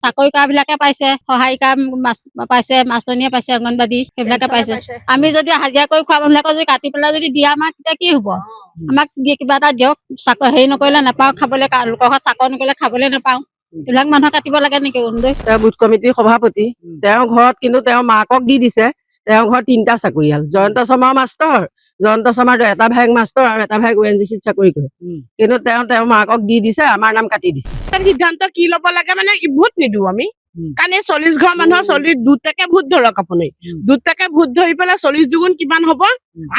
চাকৰি কৰা বিলাকে পাইছে, সহায়িকা পাইছে, মাষ্টৰনীয়ে পাইছে, অংগনবাদী সেইবিলাকে পাইছে। আমি যদি হাজিৰা কৰি খোৱা মানুহবিলাকক যদি কাটি পেলাই যদি দিয়ে আমাক তেতিয়া কি হব? আমাক কিবা এটা দিয়ক, চাকৰি হেৰি নকৰিলে নাপাওঁ খাবলৈ, লোকৰ ঘৰত চাকৰি নকৰিলে খাবলৈ নাপাওঁ। এইবিলাক মানুহ কাটিব লাগে নেকি? অৰুণোদয় বুথ কমিটিৰ সভাপতি, তেওঁৰ ঘৰত কিন্তু তেওঁৰ মাকক দি দিছে। তেওঁৰ ঘৰত 3টা চাকৰিয়াল, জয়ন্ত শৰ্মা মাষ্টৰ, জয়ন্ত শৰ্মাৰ এটা ভায়েক মাষ্টৰ আৰু এটা ভায়েক ONGCত চাকৰি কৰে, কিন্তু তেওঁৰ মাকক দি দিছে, আমাৰ নাম কাটি দিছে। সিদ্ধান্ত কি ল'ব লাগে মানে ভোট নিদিওঁ আমি, কাৰণ এই 40 ঘৰ মানুহৰ 2টাকে ভোট ধৰক আপুনি, 2টাকে ভোট ধৰি পেলাই 40 দুগুণ কিমান হব?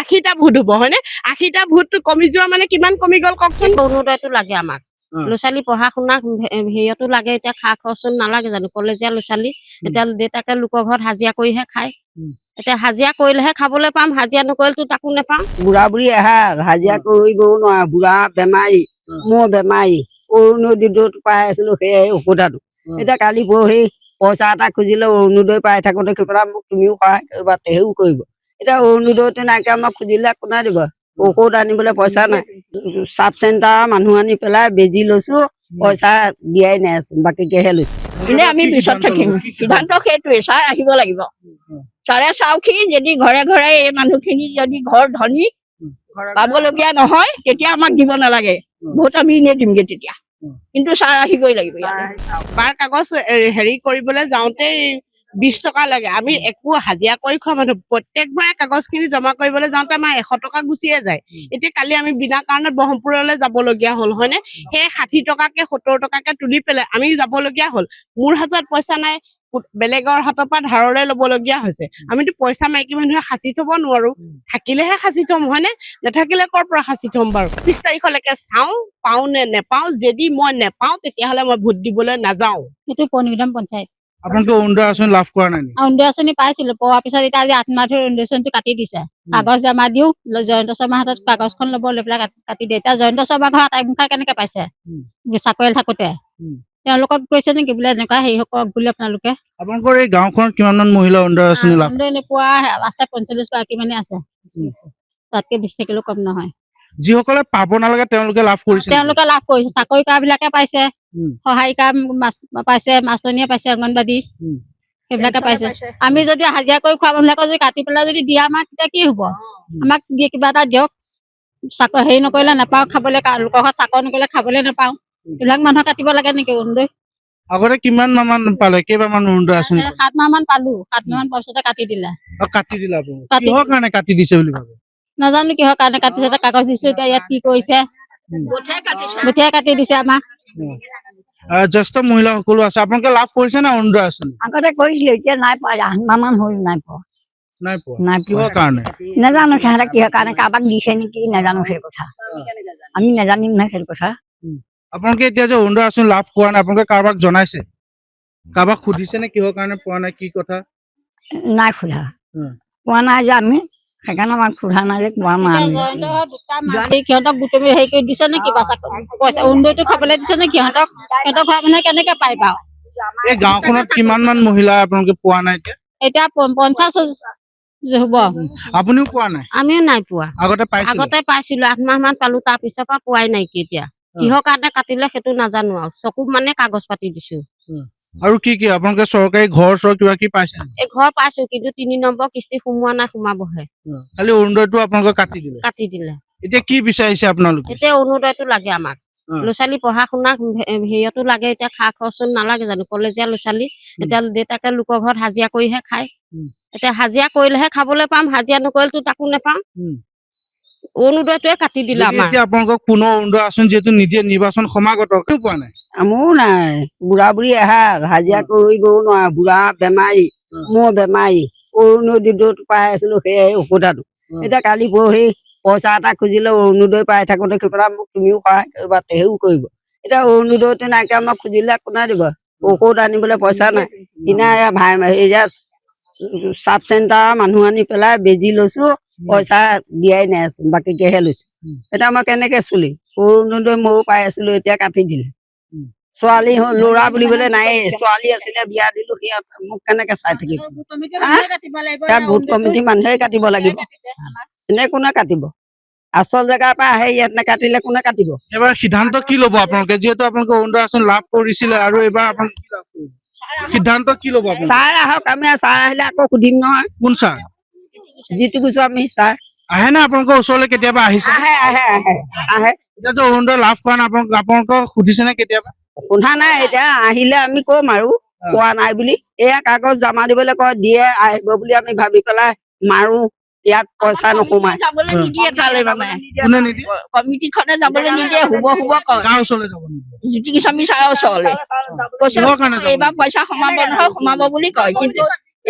80টা ভোট হব, হয়নে? 80টা ভোটটো কমি যোৱা মানে কিমান কমি গ'ল কওকচোন। অৰুণোদয়টো লাগে আমাক, ল'ৰা ছোৱালী পঢ়া শুনা হেৰিয়তো লাগে। এতিয়া খা খৰচ নালাগে জানো? কলেজীয়া ল'ৰা ছোৱালী এতিয়া দেউতাকে লোকৰ ঘৰত হাজিৰা কৰিহে খায়। এতিয়া হাজিৰা কৰিলেহে খাবলৈ পাম, হাজিৰা নকৰিলেতো তাকো নেপাম। বুঢ়া বুঢ়ী এহাল হাজিৰা কৰিবও নোৱাৰা, বুঢ়া বেমাৰী, মোৰ বেমাৰী, অৰুণোদয়টো পাই আছিলো সেয়াই ঔষধাটো। এতিয়া কালি পৰহি পইচা এটা খুজিলে অৰুণোদয় পাই থাকোতে সেইবিলাক মোক তুমিও সহায় কৰিবা, তেহেও কৰিব। এতিয়া অৰুণোদয়টো নাইকিয়া, আমাক খুজিলে কোনে দিব? ঔষধ আনিবলৈ পইচা নাই। চাব চেণ্টাৰৰ মানুহ আনি পেলাই বেজি লৈছো, পইচা দিয়াই নাই, বাকীকেহে লৈছো। এনে আমি পিছত থাকিম, সিদ্ধান্ত সেইটোৱে। ছাৰ আহিব লাগিব, ছাৰে চাওকহি যদি ঘৰে ঘৰে এই মানুহখিনি যদি ঘৰ ধনী পাবলগীয়া নহয় তেতিয়া আমাক দিব নালাগে ভোট, আমি এনেই দিমগে তেতিয়া, কিন্তু ছাৰ আহিবই লাগিব। বাৰ কাগজ হেৰি কৰিবলৈ যাওঁতেই 20 টকা লাগে। আমি একো হাজিৰা কৰি খোৱা মানুহ, প্ৰত্যেকবাৰে কাগজ খিনি জমা কৰিবলৈ যাওঁতে আমাৰ 100 টকা গুচিয়ে যায়। এতিয়া কালি আমি বিনা কাৰণত ব্ৰহ্মপুৰলৈ যাবলগীয়া হ'ল, হয়নে? সেই 60 টকাকে 70 টকাকে তুলি পেলাই আমি যাবলগীয়া হ'ল। মোৰ হাতত পইচা নাই, বেলেগৰ হাতৰ পৰা ধাৰলৈ ল'বলগীয়া হৈছে। আমিতো পইচা মাইকী মানুহে সাঁচি থব নোৱাৰো, থাকিলেহে সাঁচি থম, হয়নে? নাথাকিলে ক'ৰ পৰা সাঁচি থম বাৰু? 30 তাৰিখলৈকে চাওঁ পাওঁ নে নেপাওঁ। যদি মই নেপাওঁ তেতিয়াহ'লে মই ভোট দিবলৈ নাযাওঁ। সেইটো পনিগ্ৰাম পঞ্চায়ত। আপোনালোকে অৰুণোদয় আঁচনি লাভ কৰা নাই নেকি? অৰুণোদয় আঁচনি পাইছিলো, পোৱাৰ পিছত এতিয়া আজি 8 মাহ ধৰি অৰুণোদয় আঁচনিটো কাটি দিছে। কাগজ জমা দিও, জয়ন্ত শৰ্মাৰ হাতত কাগজখন ল'ব, লৈ পেলাই কাটি দিয়ে। এতিয়া জয়ন্ত শৰ্মাৰ ঘৰ আটাই মুখাই কেনেকে পাইছে? চাকৰিয়াল থাকোতে তেওঁলোকক কৈছে নেকি বোলে এনেকুৱা হেৰি কৰক বুলি? আপোনালোকে আপোনালোকৰ এই গাঁওখনত কিমানমান মহিলা অৰুণোদয় আঁচনি লাভ? অৰুণোদয় নোপোৱা আছে 45 গৰাকী মানে আছে, তাতকে 20 থাকিলেও কম নহয়। যিসকলে পাব নালাগে তেওঁলোকে লাভ কৰিছে? তেওঁলোকে লাভ কৰিছে, চাকৰি কৰা বিলাকে পাইছে, সহায়িকা পাইছে, মাষ্টৰনীয়ে পাইছে, অংগনবাদী সেইবিলাকে পাইছে। আমি যদি হাজিৰা কৰি খোৱা মানুহবিলাকক যদি কাটি পেলাই যদি দিয়ে আমাক তেতিয়া কি হব? আমাক কিবা এটা দিয়ক, চাকৰি হেৰি নকৰিলে নাপাওঁ খাবলৈ, লোকৰ ঘৰত চাকৰি নকৰিলে খাবলৈ নাপাওঁ। এইবিলাক মানুহ কাটিব লাগে নেকি অৰুণোদয়? আগতে কিমান মাহ মান পালে? কেইবাৰমান অৰুণোদয় আঁচনি? 7 মাহ মান পালো, 7 মাহ মান পোৱাৰ পিছতে কাটি দিলে। কাটি দিলে আপোনালোকে? কিহৰ কাৰণে কাটি দিছে বুলি ভাবে? নাজানো কিহৰ কাৰণে কাটিছে, কাগজ দিছো, এতিয়া ইয়াত কি কৰিছে, গোটেই কাটি দিছে আমাক। জ্যেষ্ঠ মহিলা সকলো আছে, আপোনালোকে লাভ কৰিছে না অৰুণোদয় আঁচনি? আগতে কৰিছিলো, এতিয়া নাই পোৱা, 8 মাহ মান হ'ল নাই পোৱা। নাই পোৱা? নাই কিহৰ কাৰণে? নাজানো সিহঁতে কিহৰ কাৰণে, কাৰোবাক দিছে নেকি নাজানো সেই কথা, আমি নাজানিম নহয় সেইটো কথা। আপোনালোকে এতিয়া যে অৰুণোদয় আঁচনি লাভ কৰা নাই, আপোনালোকে কাৰোবাক জনাইছে? কাৰোবাক সুধিছে নে কিহৰ কাৰণে পোৱা নাই, কি কথা? নাই সোধা, পোৱা নাই যে আমি, সেইকাৰণে আমাক সোধা নাই যে পোৱা নাই আমি। সিহঁতক গোটেই হেৰি কৰি দিছে নে কিবা পইচা অৰুণোদয়টো খাবলৈ দিছে নে সিহঁতক? সিহঁতৰ ঘৰৰ মানুহে কেনেকে পাই বাৰু? এই গাঁওখনত কিমান মান মহিলা আপোনালোকে পোৱা নাই এতিয়া? এতিয়া 50 হব। আপুনিও পোৱা নাই? আমিও নাই পোৱা। আগতে পাইছিলো, 8 মাহ মান পালো, তাৰ পিছৰ পৰা পোৱাই নাই। এতিয়া কিহৰ কাৰণে কাটিলে সেইটো নাজানো আৰু, চকু মানে কাগজ পাতি দিছো। আৰু কি কি আপোনালোকে চৰকাৰী ঘৰ চৰ কিবা কি পাইছে? এই ঘৰ পাইছো, কিন্তু 3 নম্বৰ কিস্তি সোমোৱা নাই, সোমাবহে। খালি অৰুণোদয়টো আপোনালোকে কাটি দিলে। এতিয়া কি বিচাৰিছে আপোনালোকে? এতিয়া অৰুণোদয়টো লাগে আমাক, ল'ৰা ছোৱালী পঢ়া শুনা হেৰিয়তো লাগে। এতিয়া খা খৰচ নালাগে জানো? কলেজীয়া ল'ৰা ছোৱালী এতিয়া দেউতাকে লোকৰ ঘৰত হাজিৰা কৰিহে খায়। এতিয়া হাজিৰা কৰিলেহে খাবলৈ পাম, হাজিৰা নকৰিলেতো তাকো নেপাম। অৰুণোদয়টোৱে কাটি দিলে আমাৰ। এতিয়া আপোনালোকক পুনৰ অৰুণোদয় আঁচনি যিহেতু নিদিয়ে, নিৰ্বাচন সমাগত, কিয় পোৱা নাই? মোৰো নাই, বুঢ়া বুঢ়ী এহাল হাজিৰা কৰিবও নোৱাৰা, বুঢ়া বেমাৰী, মোৰ বেমাৰী, অৰুণোদয়টো পাই আছিলো সেয়াই ঔষধাটো। এতিয়া কালি পৰহি পইচা এটা খুজিলে অৰুণোদয় পাই থাকোতে সেইবিলাক মোক তুমিও সহায় কৰিবা, তেহেও কৰিব। এতিয়া অৰুণোদয়টো নাইকিয়া, আমাক খুজিলে কোনে দিব? ঔষধ আনিবলৈ পইচা নাই। কিনা হেৰিয়াত চাব চেণ্টাৰৰ মানুহ আনি পেলাই বেজি লৈছো, পইচা দিয়াই নাই, বাকীকেহে লৈছো। এতিয়া মই কেনেকে চলিম? অৰুণোদয় ময়ো পাই আছিলো, এতিয়া কাটি দিলে। ছোৱালী ল'ৰা বুলিবলৈ নাই, ছোৱালী আছিলে বিয়া দিলো, সিহঁত মোক কেনেকে চাই থাকিব? ভোট কমিটিৰ মানুহে কাটিব লাগিব, এনে কোনে কাটিব? আচল জেগাৰ পৰা আহে, ইয়াত নেকাটিলে কোনে কাটিব? এবাৰ সিদ্ধান্ত কি ল'ব আপোনালোকে, যিহেতু আপোনালোকে অৰুণোদয় আঁচনি লাভ কৰিছিলে আৰু এইবাৰ আপোনালোকে কি লাভ কৰিব? সিদ্ধান্ত কি ল'ব আপুনি ছাৰ আহক, আমি ছাৰ আহিলে আকৌ সুধিম নহয়। কোন ছাৰ জিতু গোস্বামী ছাৰ আহে নে আপোনালোকৰ ওচৰলৈ কেতিয়াবা আহিছে আহে আহে আহে আহে। এতিয়া যে অৰুণোদয় লাভ কৰা নাই আপোনালোকক সুধিছে নে কেতিয়াবা শুনা নাই, এতিয়া আহিলে আমি কম আৰু কোৱা নাই বুলি। এয়া কাগজ জমা দিবলৈ কয়, দিয়ে আহিব বুলি আমি ভাবি পেলাই মাৰো, ইয়াত পইচা নোসোমায়। যাবলৈ নিদিয়ে তালৈ মানে কোনে নিদিয়ে কমিটিখনে যাবলৈ নিদিয়ে, শুব কয় কাৰ ওচৰলৈ যাব নিদিয়ে জ্যোতি গোস্বামী ছাৰৰ ওচৰলৈ কৈছে কিহৰ কাৰণে যাব এইবাৰ পইচা সোমাব নহয়, সোমাব বুলি কয়। কিন্তু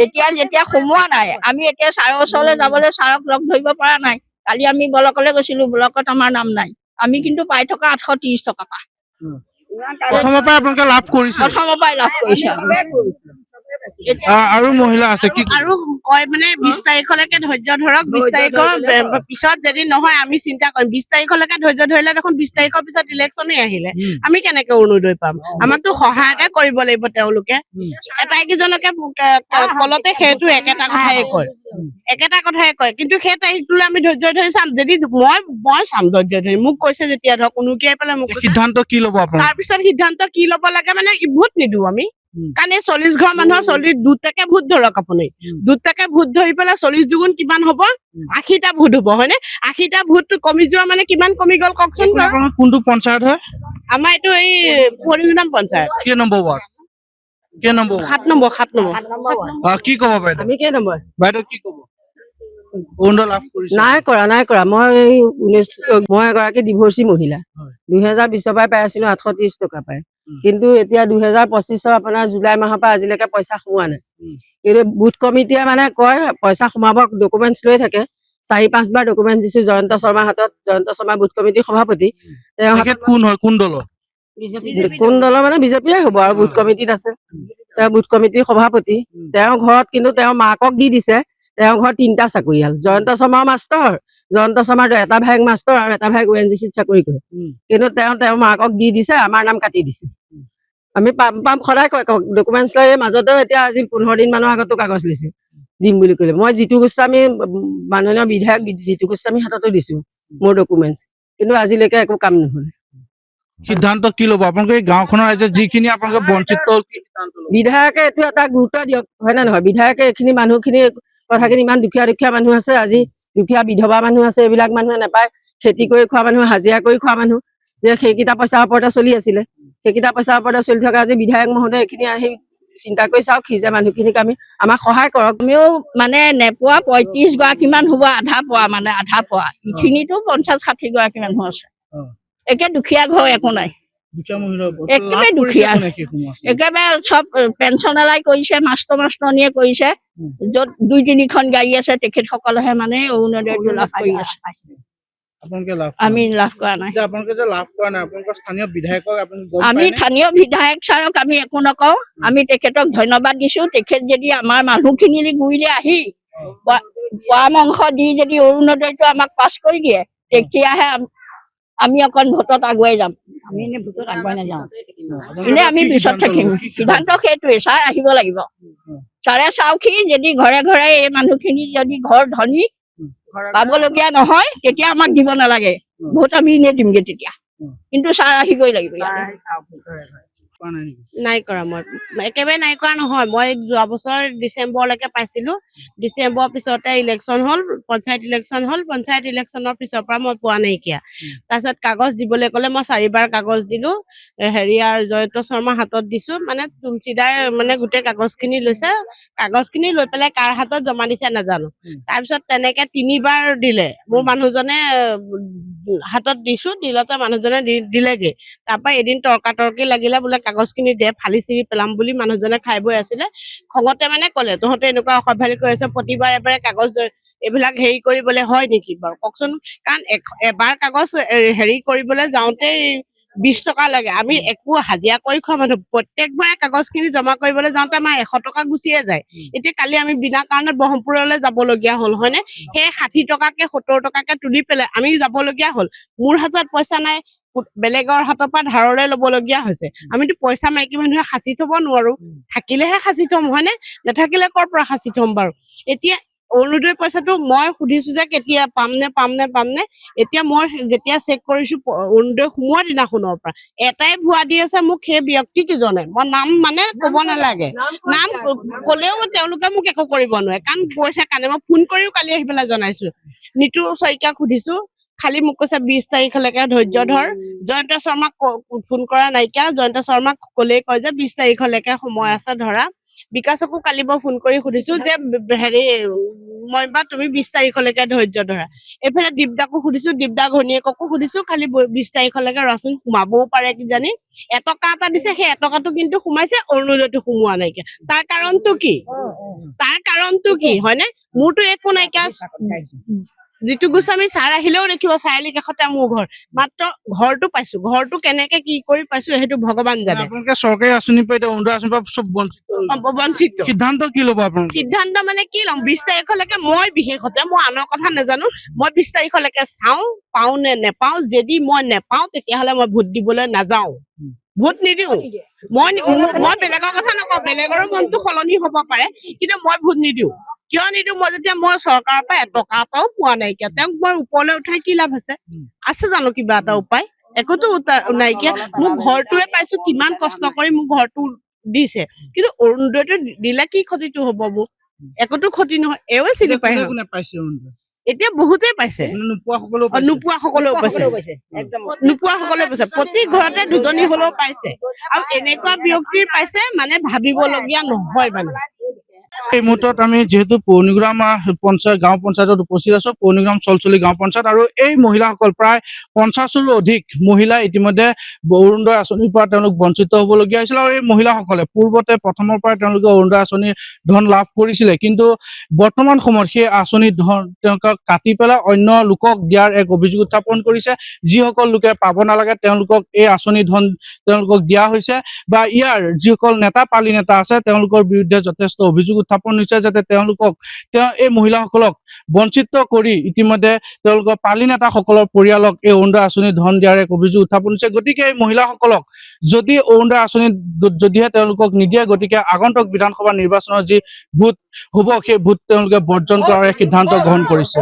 এতিয়া যেতিয়া সোমোৱা নাই, আমি এতিয়া ছাৰৰ ওচৰলৈ যাবলৈ ছাৰক লগ ধৰিব পৰা নাই। কালি আমি ব্লকলৈ গৈছিলো, ব্লকত আমাৰ নাম নাই। আমি কিন্তু পাই থকা 830 টকা পা প্ৰথমৰ পৰাই আপোনালোকে লাভ কৰিছে প্ৰথমৰ পৰাই লাভ কৰিছে। আৰু মহিলা আছে কি আৰু কয় মানে 20 তাৰিখলৈকে ধৈৰ্য ধৰক, 20 তাৰিখৰ পিছত যদি নহয় আমি চিন্তা কৰিম। 20 তাৰিখলৈকে ধৈৰ্য ধৰিলে দেখোন 20 তাৰিখৰ পিছত ইলেকশ্যনে আহিলে আমি কেনেকে অৰুণোদয় পাম? আমাকতো সহায়কে কৰিব লাগিব তেওঁলোকে। এটাইকেইজনকে কলতে সেইটো একেটা কথাই কয়, একেটা কথাই কয়। কিন্তু সেই তাৰিখটোলৈ আমি ধৈৰ্য ধৰি চাম। যদি মই চাম ধৈৰ্য ধৰি, মোক কৈছে যেতিয়া ধৰক উনুকিয়াই পেলাই মোক কৈছে। সিদ্ধান্ত কি ল'ব আপোনালোকে তাৰপিছত সিদ্ধান্ত কি ল'ব লাগে মানে ভোট নিদিওঁ আমি। কাৰণ এই 40 ঘৰ মানুহৰ 2 টাকে ভোট ধৰক আপুনি, 2 টাকে ভোট ধৰি পেলাই 40 দুগুণ কিমান হ'ব? 80টা ভোট হ'ব, হয়নে? 80টা ভোট কমি যোৱা মানে কিমান কমি গ'ল কওকচোন। আপোনালোকৰ কোনটো পঞ্চায়ত হয় আমাৰ এইটো এই পৰিগুদাম পঞ্চায়ত, কেই নম্বৰ ৱাৰ্ড 7 নম্বৰ। কি ক'ব বাইদেউ আমি কেই নম্বৰ বাইদেউ কি ক'ব অৰুণোদয় লাভ কৰিছে নাই কৰা মই মই এগৰাকী ডিভৰ্চী মহিলা। 2020 পৰাই পাই আছিলো 830 টকা পাই, কিন্তু এতিয়া 2025 আপোনাৰ জুলাই মাহৰ পৰা আজিলৈকে পইচা সোমোৱা নাই। কিন্তু বুথ কমিটিয়ে মানে কয় পইচা সোমাব, ডকুমেণ্টছ লৈ থাকে। 4-5 বাৰ ডকুমেণ্টছ দিছো জয়ন্ত শৰ্মাৰ হাতত। জয়ন্ত শৰ্মা বুথ কমিটিৰ সভাপতি। তেওঁ তেখেত কোন হয়, কোন দলৰ কোন দলৰ মানে বিজেপিয়ে হ'ব আৰু বুথ কমিটিত আছে। তেওঁ বুথ কমিটিৰ সভাপতি। তেওঁৰ ঘৰত কিন্তু তেওঁৰ মাকক দি দিছে। তেওঁৰ ঘৰত 3টা চাকৰিয়াল। জয়ন্ত শৰ্মাৰ মাষ্টৰ, জয়ন্ত শৰ্মাৰ এটা ভায়েক মাষ্টৰ আৰু এটা ভায়েক ONGCত চাকৰি কৰে। কিন্তু তেওঁৰ মাকক দি দিছে, আমাৰ নাম কাটি দিছে। আমি পাম সদায় কয় ডকুমেণ্টছ লৈ। মাজতেও এতিয়া আজি 15 দিন মানৰ আগতো কাগজ লৈছে দিম বুলি ক'লে। মই জিতু গোস্বামী, মাননীয় বিধায়ক জিতু গোস্বামীৰ হাততো দিছো মোৰ ডকুমেণ্টছ, কিন্তু আজিলৈকে একো কাম নহ'ল। সিদ্ধান্ত কি ল'ব আপোনালোকে গাঁওখনৰ ৰাইজে যিখিনি আপোনালোকে বঞ্চিত হ'ল, কি সিদ্ধান্ত ল'ব? বিধায়কে এইটো এটা গুৰুত্ব দিয়ক, হয় নে নহয়? বিধায়কে এইখিনি মানুহখিনি কথাখিনি, ইমান দুখীয়া মানুহ আছে, আজি দুখীয়া বিধৱা মানুহ আছে, এইবিলাক মানুহে নাপায়। খেতি কৰি খোৱা মানুহ, হাজিৰা কৰি খোৱা মানুহ, যে সেইকেইটা পইচাৰ ওপৰতে চলি আছিলে। সেইকেইটা পইচাৰ ওপৰতে চলি থকা আজি বিধায়ক মহোদয় এইখিনি আহি চিন্তা কৰি চাওক, সি যে মানুহখিনিক আমাক সহায় কৰক। আমিও মানে নেপোৱা 35 গৰাকীমান হ'ব, আধা পোৱা মানে আধা পোৱা। ইখিনিতো 50-60 গৰাকী মানুহ আছে। একে দুখীয়া ঘৰ একো নাই, দুখীয়া মহিলা একেবাৰে দুখীয়া। একেবাৰে চব পেঞ্চন এলাই কৰিছে, মাষ্টৰনীয়ে কৰিছে। য'ত 2-3খন গাড়ী আছে তেখেতসকলেহে মানে অৰুণোদয়টো লাভ কৰি আছে। আপোনালোকে লাভ আমি লাভ কৰা নাই। আপোনালোকে যে লাভ কৰা নাই, আপোনালোকৰ স্থানীয় বিধায়কক আপুনি গম আমি পায়নে? স্থানীয় বিধায়ক ছাৰক আমি একো নকওঁ। আমি তেখেতক ধন্যবাদ দিছো। তেখেত যদি আমাৰ মানুহখিনি গুৰিলে আহি পৰামৰ্শ দি যদি অৰুণোদয়টো আমাক পাছ কৰি দিয়ে, তেতিয়াহে আমি অকণ ভোটত আগুৱাই যাম। আমি এনে ভোটত আগুৱাই নাযাওঁ। এনে আমি পিছত থাকিম। সিদ্ধান্ত সেইটোৱে, ছাৰ আহিব লাগিব। ছাৰে চাওঁকি যদি ঘৰে ঘৰে এই মানুহখিনি যদি ঘৰ ধনী পাবলগীয়া নহয়, তেতিয়া আমাক দিব নালাগে ভোট। আমি এনে দিমগে তেতিয়া, কিন্তু ছাৰ আহিবই লাগিব ইয়ালে। কৰা নাই নেকি? নাই কৰা, মই একেবাৰে নাই কৰা নহয়। মই যোৱা বছৰ ডিচেম্বৰলৈকে পাইছিলো। ডিচেম্বৰৰ পিছতে ইলেকশ্যন হ'ল, পঞ্চায়ত ইলেকশ্যন হ'ল। পঞ্চায়ত ইলেকশ্যনৰ পিছৰ পৰা মই পোৱা নাইকিয়া। তাৰপিছত কাগজ দিবলৈ ক'লে মই 4 বাৰ কাগজ দিলো। হেৰিয়াৰ জয়ন্ত শৰ্মাৰ হাতত দিছো, মানে তুলসীদাই মানে গোটেই কাগজখিনি লৈছে। কাগজখিনি লৈ পেলাই কাৰ হাতত জমা দিছে নাজানো। তাৰপিছত তেনেকে 3 বাৰ দিলে। মোৰ মানুহজনে হাতত দিছো, দিলতে মানুহজনে দিলেগে। তাৰপৰা এদিন তৰ্কাতৰ্কি লাগিলে, বোলে কাগজখিনি দে, ফালি চিৰি পেলাম বুলি মানুহজনে খাই বৈ আছিলে। খঙতে মানে ক'লে, তহঁতে এনেকুৱা অসভ্যালি কৰি আছ, প্ৰতিবাৰে কাগজ এইবিলাক হেৰি কৰিবলৈ হয় নেকি বাৰু কওকচোন? কাৰণ এবাৰ কাগজ হেৰি কৰিবলৈ যাওঁতেই 20 টকা লাগে। আমি একো হাজিৰা কৰি খোৱা মানুহ, প্ৰত্যেকবাৰে কাগজখিনি জমা কৰিবলৈ যাওঁতে আমাৰ 100 টকা গুচিয়ে যায়। এতিয়া কালি আমি বিনা কাৰণত ব্ৰহ্মপুৰলৈ যাবলগীয়া হ'ল, হয়নে? সেই 60 টকাকে 70 টকাকে তুলি পেলাই আমি যাবলগীয়া হ'ল। মোৰ হাতত পইচা নাই, বেলেগৰ হাতৰ পৰা ধাৰলৈ ল'বলগীয়া হৈছে। আমিতো পইচা মাইকী মানুহে সাঁচি থব নোৱাৰো, থাকিলেহে সাঁচি থম, হয়নে? নাথাকিলে ক'ৰ পৰা সাঁচি থম বাৰু? এতিয়া অৰুণোদয় পইচাটো মই সুধিছো যে কেতিয়া পাম নে এতিয়া মই যেতিয়া চেক কৰিছো অৰুণোদয় সোমোৱা দিনাখনৰ পৰা এটাই ভুৱা দি আছে মোক সেই ব্যক্তি কিজনে মই নাম মানে ক'ব নালাগে নাম ক'লেও তেওঁলোকে মোক একো কৰিব নোৱাৰে কাৰণ পইচা কাৰণে মই ফোন কৰিও কালি আহি পেলাই জনাইছো নিতু শইকীয়াক সুধিছো খালি মোক কৈছে 20 তাৰিখলৈকে ধৈৰ্য ধৰ জয়ন্ত শৰ্মাক ফোন কৰা নাইকিয়া জয়ন্ত শৰ্মাক ক'লেই কয় যে 20 তাৰিখলৈকে সময় আছে ধৰা বিকাশকো কালি মই ফোন কৰি সুধিছো যে হেৰি মই বা তুমি 20 তাৰিখলৈকে ধৈৰ্য ধৰা এইফালে দীপদাকো সুধিছো দীপদা ঘৈণীয়েককো সুধিছো খালি 20 তাৰিখলৈকে ৰচোন সোমাবও পাৰে কিজানি এটকা এটা দিছে সেই এটকাটো কিন্তু সোমাইছে অৰুণোদয়টো সোমোৱা নাইকিয়া তাৰ কাৰণটো কি হয়নে মোৰতো একো নাইকিয়া জিতু গোস্বামী ছাৰ আহিলেও দেখিব চাৰিআলি কাষতে মোৰ ঘৰ মাত্ৰ ঘৰটো পাইছো ঘৰটো কেনেকে কি কৰি পাইছো সেইটো ভগৱান জানে আপোনালোকে চৰকাৰী আঁচনি পাই এতিয়া অৰুণোদয় আঁচনিৰ পৰা চব বঞ্চিত সিদ্ধান্ত কি ল'ব আপোনালোকে সিদ্ধান্ত মানে কি ল'ম 20 তাৰিখলৈকে মই বিশেষতে মই আনৰ কথা নাজানো মই 20 তাৰিখলৈকে চাওঁ পাওঁ নে নেপাওঁ যদি মই নেপাওঁ তেতিয়াহ'লে মই ভোট দিবলৈ নাযাওঁ ভোট নিদিওঁ মই বেলেগৰ কথা নকওঁ বেলেগৰো মনটো সলনি হ'ব পাৰে কিন্তু মই ভোট নিদিওঁ কিয় নিদিওঁ মই যেতিয়া মই চৰকাৰৰ পৰা এটকা এটাও পোৱা নাইকিয়া তেওঁক মই ওপৰলৈ উঠাই কি লাভ আছে জানো কিবা এটা উপায় একোতো নাইকিয়া মোক ঘৰটোৱে পাইছো কিমান কষ্ট কৰি মোক ঘৰটো দিছে কিন্তু অৰুণোদয়টো দিলে কি ক্ষতিটো হ'ব মোক একোতো ক্ষতি নহয় এওঁৱে চিনি পায় কোনে পাইছে অৰুণোদয় এতিয়া বহুতেই পাইছে নোপোৱা সকলেও পাইছে নোপোৱা সকলেও পাইছে প্ৰতি ঘৰতে দুজনী হলেও পাইছে আৰু এনেকুৱা ব্যক্তিৰ পাইছে মানে ভাবিবলগীয়া নহয় মানে এই মুহূৰ্তত আমি যেহেতু পৌনিগ্ৰাম পঞ্চায়ত গাঁও পঞ্চায়তত উপস্থিত আছো পৌনিগ্ৰাম চলচলি গাঁও পঞ্চায়ত আৰু এই মহিলাসকল প্ৰায় 50ৰো অধিক মহিলা ইতিমধ্যে অৰুণোদয় আঁচনিৰ পৰা তেওঁলোক বঞ্চিত হ'বলগীয়া হৈছিল আৰু এই মহিলাসকলে পূৰ্বতে প্ৰথমৰ পৰা তেওঁলোকে অৰুণোদয় আঁচনিৰ ধন লাভ কৰিছিলে কিন্তু বৰ্তমান সময়ত সেই আঁচনিৰ ধন তেওঁলোকক কাটি পেলাই অন্য লোকক দিয়াৰ এক অভিযোগ উত্থাপন কৰিছে যিসকল লোকে পাব নালাগে তেওঁলোকক এই আঁচনি ধন তেওঁলোকক দিয়া হৈছে বা ইয়াৰ যিসকল নেতা পালি নেতা আছে তেওঁলোকৰ বিৰুদ্ধে যথেষ্ট অভিযোগ উত্থাপন হৈছে যাতে তেওঁলোকক এই মহিলাসকলক বঞ্চিত কৰি ইতিমধ্যে তেওঁলোকৰ পালি নেতাসকলৰ পৰিয়ালক এই অৰুণোদয় আঁচনি ধন দিয়াৰ এক অভিযোগ উত্থাপন হৈছে গতিকে এই মহিলাসকলক যদি অৰুণোদয় আঁচনি যদিহে তেওঁলোকক নিদিয়ে গতিকে আগন্তুক বিধানসভা নিৰ্বাচনৰ যি ভোট হ'ব সেই ভোট তেওঁলোকে বৰ্জন কৰাৰ সিদ্ধান্ত গ্ৰহণ কৰিছে